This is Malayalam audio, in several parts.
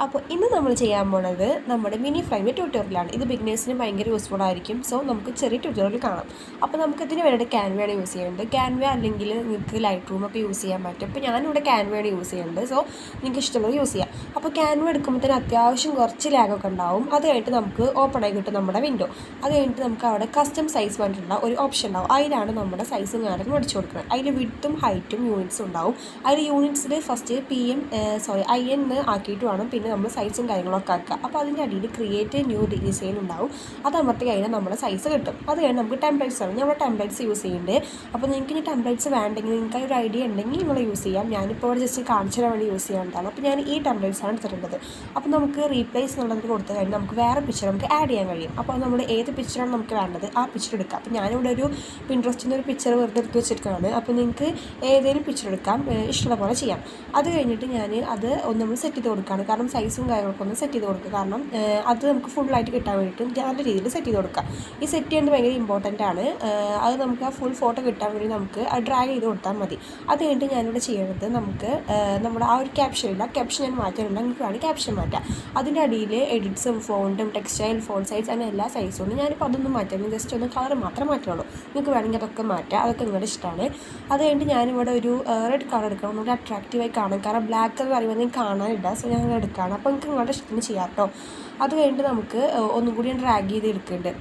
അപ്പോൾ ഇന്ന് നമ്മൾ ചെയ്യാൻ പോണത് നമ്മുടെ മിനി ഫ്രെയിം ട്യൂട്ടോറിയലാണ്. ഇത് ബിഗിനേഴ്സിന് ഭയങ്കര യൂസ്ഫുൾ ആയിരിക്കും. സോ നമുക്ക് ചെറിയ ട്യൂട്ടോറിയൽ കാണാം. അപ്പോൾ നമുക്കിതിന് വേണ്ടിയിട്ട് ക്യാൻവയാണ് യൂസ് ചെയ്യുന്നത്. ക്യാൻവ അല്ലെങ്കിൽ നിങ്ങൾക്ക് ലൈറ്റ് റൂം ഒക്കെ യൂസ് ചെയ്യാൻ പറ്റും. ഇപ്പോൾ ഞാനിവിടെ ക്യാൻവയാണ് യൂസ് ചെയ്യുന്നത്. സോ നിങ്ങൾക്ക് ഇഷ്ടമുള്ളത് യൂസ് ചെയ്യാം. അപ്പോൾ ക്യാൻവ എടുക്കുമ്പോഴത്തേന് അത്യാവശ്യം കുറച്ച് ലാഗൊക്കെ ഉണ്ടാവും. അത് കഴിഞ്ഞിട്ട് നമുക്ക് ഓപ്പൺ ആയി കിട്ടും നമ്മുടെ വിൻഡോ. അത് കഴിഞ്ഞിട്ട് നമുക്ക് അവിടെ കസ്റ്റം സൈസ് വേണ്ടിയിട്ടുള്ള ഒരു ഓപ്ഷൻ ഉണ്ടാവും. അതിലാണ് നമ്മുടെ സൈസും കാര്യങ്ങളും അടിച്ചു കൊടുക്കുന്നത്. അതിൽ വിഡ്ത്തും ഹൈറ്റും യൂണിറ്റ്സും ഉണ്ടാവും. അതിൽ യൂണിറ്റ്സിൽ ഫസ്റ്റ് IN ആക്കിയിട്ട് വേണം പിന്നെ നമ്മൾ സൈസും കാര്യങ്ങളൊക്കെ ആക്കുക. അപ്പോൾ അതിൻ്റെ അടിയിൽ ക്രിയേറ്റ് ന്യൂ ഡിസൈൻ ഉണ്ടാവും. അത് അമർത്തി കഴിഞ്ഞാൽ നമ്മുടെ സൈസ് കിട്ടും. അത് കഴിഞ്ഞാൽ നമുക്ക് ടെംപ്ലേറ്റ്സ് ആണ്. നമ്മൾ ടെംപ്ലേറ്റ്സ് യൂസ് ചെയ്യുന്നുണ്ട്. അപ്പോൾ നിങ്ങൾക്ക് ഇനി ടെംപ്ലേറ്റ്സ് വേണ്ടെങ്കിൽ നിങ്ങൾക്ക് ഒരു ഐഡിയ ഉണ്ടെങ്കിൽ നിങ്ങൾ യൂസ് ചെയ്യാം. ഞാനിപ്പോൾ ഇവിടെ ജസ്റ്റ് കാണിച്ചു തരാൻ വേണ്ടി യൂസ് ചെയ്യാനാണ്. അപ്പോൾ ഞാൻ ഈ ടെംപ്ലേറ്റ്സ് ആണ് എടുത്തിട്ടുള്ളത്. അപ്പോൾ നമുക്ക് റീപ്ലേസ് എന്നുള്ളത് കൊടുത്തു കഴിഞ്ഞാൽ നമുക്ക് വേറെ പിക്ചർ നമുക്ക് ആഡ് ചെയ്യാൻ കഴിയും. അപ്പോൾ നമ്മൾ ഏത് പിക്ചറാണ് നമുക്ക് വേണ്ടത് ആ പിക്ചർ എടുക്കാം. അപ്പോൾ ഞാനിവിടെ ഒരു പിൻട്രസ്റ്റിൽ നിന്ന് ഒരു പിക്ചർ വെറുതെ എടുത്ത് വെച്ചിരിക്കുകയാണ്. അപ്പോൾ നിങ്ങൾക്ക് ഏതെങ്കിലും പിക്ചർ എടുക്കാം, ഇഷ്ടമുള്ള പോലെ ചെയ്യാം. അത് കഴിഞ്ഞിട്ട് ഞാൻ അത് ഒന്ന് നമ്മൾ സെറ്റ് ചെയ്ത് കൊടുക്കുകയാണ്. കാരണം സൈസും കാര്യങ്ങളൊക്കെ ഒന്ന് സെറ്റ് ചെയ്ത് കൊടുക്കുക. കാരണം അത് നമുക്ക് ഫുള്ളായിട്ട് കിട്ടാൻ വേണ്ടിയിട്ട് നല്ല രീതിയിൽ സെറ്റ് ചെയ്ത് കൊടുക്കുക. ഈ സെറ്റ് ചെയ്യേണ്ടത് ഭയങ്കര ഇമ്പോർട്ടൻ്റ് ആണ്. അത് നമുക്ക് ആ ഫുൾ ഫോട്ടോ കിട്ടാൻ വേണ്ടി നമുക്ക് ഡ്രാഗ് ചെയ്ത് കൊടുത്താൽ മതി. അത് കഴിഞ്ഞിട്ട് ഞാനിവിടെ ചെയ്യുന്നത് നമുക്ക് നമ്മുടെ ആ ഒരു ക്യാപ്ഷൻ ഇല്ല, ക്യാപ്ഷൻ ഞാൻ മാറ്റാനുണ്ട്. നിങ്ങൾക്ക് വേണമെങ്കിൽ ക്യാപ്ഷൻ മാറ്റാം. അതിൻ്റെ അടിയിൽ എഡിറ്റ്സും ഫോണ്ടും ടെക്സ്റ്റൈൽ ഫോണ്ട് സൈസ് അങ്ങനെ എല്ലാ സൈസും ഉണ്ട്. ഞാനിപ്പോൾ അതൊന്നും മാറ്റാം, ജസ്റ്റ് ഒന്ന് കളർ മാത്രമേ മാറ്റുള്ളൂ. നിങ്ങൾക്ക് വേണമെങ്കിൽ അതൊക്കെ മാറ്റാം, അതൊക്കെ നിങ്ങളുടെ ഇഷ്ടമാണ്. അത് കഴിഞ്ഞിട്ട് ഞാനിവിടെ ഒരു റെഡ് കളർ എടുക്കണം, നമുക്ക് അട്രാക്റ്റീവായി കാണാം. കാരണം ബ്ലാക്ക് എന്ന് പറയുമ്പോൾ നിങ്ങൾക്ക് കാണാനില്ല. സോ ഞാൻ എടുക്കുകയാണ്. അപ്പോൾ നിങ്ങൾക്ക് നിങ്ങളുടെ ഇഷ്ടത്തിന് ചെയ്യാം കേട്ടോ. അത് കഴിഞ്ഞിട്ട് നമുക്ക് ഒന്നും കൂടി ഞാൻ ഡ്രാഗ് ചെയ്ത് എടുക്കുന്നുണ്ട്.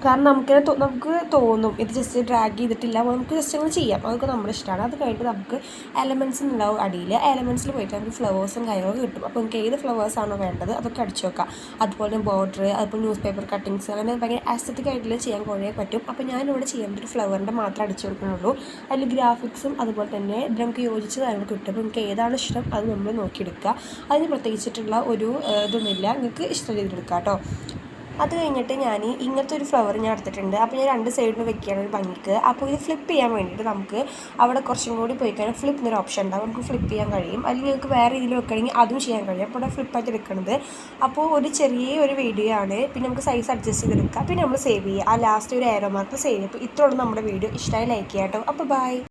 കാരണം നമുക്ക് തോന്നും ഇത് ജസ്റ്റ് ഡ്രാഗ് ചെയ്തിട്ടില്ല, നമുക്ക് ജസ്റ്റ് അങ്ങനെ ചെയ്യാം. അതൊക്കെ നമ്മുടെ ഇഷ്ടമാണ്. അത് കഴിഞ്ഞിട്ട് നമുക്ക് എലമെൻറ്റ്സ് ഉണ്ടാവും അടിയിൽ. എലമെൻറ്റ്സിൽ പോയിട്ട് നമുക്ക് ഫ്ലവേഴ്സും കാര്യങ്ങളൊക്കെ കിട്ടും. അപ്പോൾ നമുക്ക് ഏത് ഫ്ലവേഴ്സാണോ വേണ്ടത് അതൊക്കെ അടിച്ചു വെക്കാം. അതുപോലെ ബോർഡർ, അതുപോലെ ന്യൂസ് പേപ്പർ കട്ടിങ്സ്, അങ്ങനെ ഭയങ്കര ആസ്തറ്റിക് ആയിട്ടുള്ള ചെയ്യാൻ കുറേ പറ്റും. അപ്പോൾ ഞാനിവിടെ ചെയ്യേണ്ട ഒരു ഫ്ലവറിൻ്റെ മാത്രമേ അടിച്ചു കൊടുക്കുന്നുള്ളൂ. അതിൽ ഗ്രാഫിക്സും അതുപോലെ തന്നെ നമുക്ക് യോജിച്ച കാര്യങ്ങൾ കിട്ടും. അപ്പോൾ നിങ്ങൾക്ക് ഏതാണ് ഇഷ്ടം അത് നമ്മൾ നോക്കിയെടുക്കുക. അതിന് പ്രത്യേകിച്ചിട്ടുള്ള ഒരു ഇതൊന്നുമില്ല, നിങ്ങൾക്ക് ഇഷ്ടം ചെയ്തെടുക്കാം കേട്ടോ. അത് കഴിഞ്ഞിട്ട് ഞാൻ ഇങ്ങനത്തെ ഒരു ഫ്ലവർ ഞാൻ എടുത്തിട്ടുണ്ട്. അപ്പോൾ ഞാൻ രണ്ട് സൈഡിൽ വെക്കുകയാണ് ഒരു ഭംഗിക്ക്. അപ്പോൾ ഇത് ഫ്ലിപ്പ് ചെയ്യാൻ വേണ്ടിയിട്ട് നമുക്ക് അവിടെ കുറച്ചും കൂടി പോയി കഴിഞ്ഞാൽ ഫ്ലിപ്പ് എന്നൊരു ഓപ്ഷൻ ഉണ്ടാവും. നമുക്ക് ഫ്ലിപ്പ് ചെയ്യാൻ കഴിയും. അല്ലെങ്കിൽ നിങ്ങൾക്ക് വേറെ രീതിയിൽ വെക്കണമെങ്കിൽ അതും ചെയ്യാൻ കഴിയും. അപ്പോൾ ഇവിടെ ഫ്ലിപ്പായിട്ട് എടുക്കുന്നത്. അപ്പോൾ ഒരു ചെറിയൊരു വീഡിയോ ആണ്. പിന്നെ നമുക്ക് സൈസ് അഡ്ജസ്റ്റ് ചെയ്തെടുക്കാം. പിന്നെ നമ്മൾ സേവ് ചെയ്യുക. ആ ലാസ്റ്റ് ഒരു ഏരോ മാർക്ക് സേവ് ചെയ്യുക. അപ്പോൾ ഇത്രയുള്ള നമ്മുടെ വീഡിയോ. ഇഷ്ടമായി ലൈക്ക് ചെയ്യാം കേട്ടോ. അപ്പോൾ ബൈ.